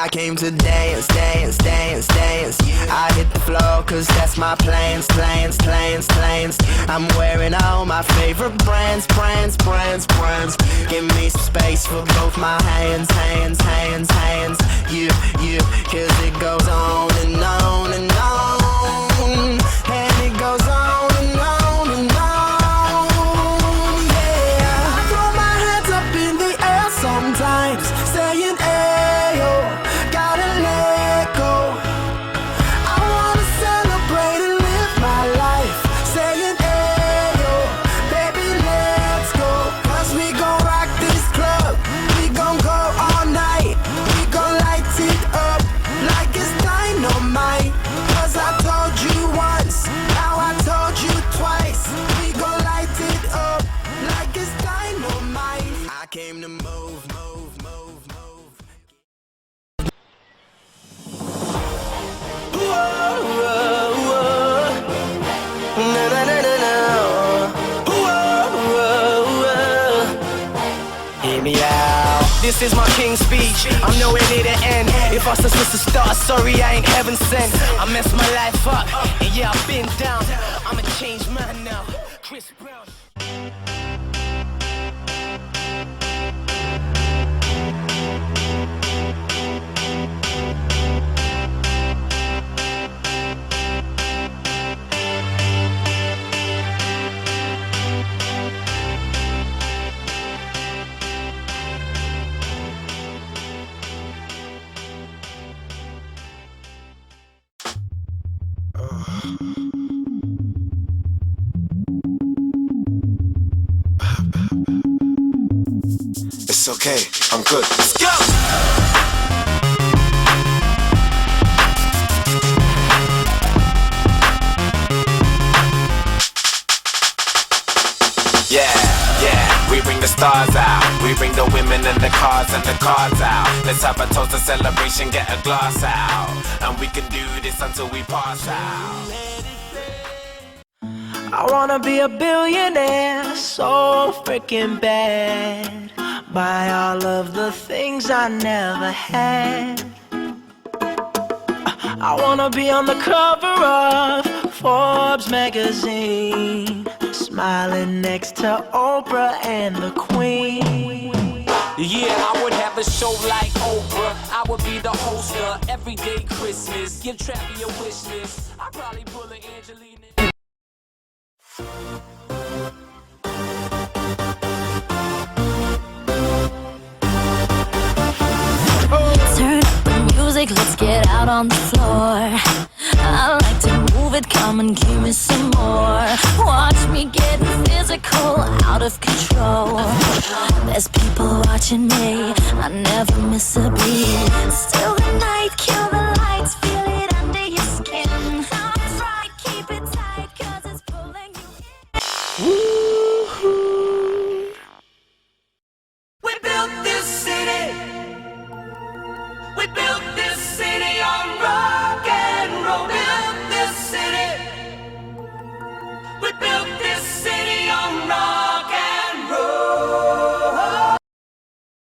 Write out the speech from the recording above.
I came to dance, dance, dance, dance. I hit the floor cause that's my plans, plans, plans, plans. I'm wearing all my favorite brands, brands, brands, brands. Give me some space for both my hands, hands, hands, hands. You, cause it goes on and on and on. And it goes on and on and on. Yeah, I throw my hands up in the air sometimes, saying ayo, gotta let go. I wanna celebrate and live my life, saying ayo, baby let's go. Cause we gon' rock this club, we gon' go all night. We gon' light it up like it's dynamite. Cause I told you once, now I told you twice. We gon' light it up like it's dynamite. I came to move, move, move, move. Whoa, whoa, whoa. Na, na, na, na, na. Whoa, whoa, whoa. Hear me out. This is my king speech. I'm nowhere near the end. If I was supposed to start, sorry, I ain't heaven sent. I messed my life up, and yeah, I've been down. I'm a changed man now. Chris Brown. It's okay, I'm good. Let's go! Yeah, we bring the stars out. We bring the women and the cars and the cards out. Let's have a toast, a celebration, get a glass out. And we can do this until we pass out. I wanna be a billionaire, so freaking bad. Buy all of the things I never had. I wanna be on the cover of Forbes magazine, smiling next to Oprah and the Queen. Yeah, I would have a show like Oprah. I would be the host of Everyday Christmas. Give Travis a wish list. I'd probably pull an Angelina. Turn up the music, let's get out on the floor. I like to move it, come and give me some more. Watch me getting physical, out of control. There's people watching me, I never miss a beat. Still the night, kill the lights, feel it under your skin. That's right, keep it tight, cause it's pulling you in. We built this city. We built this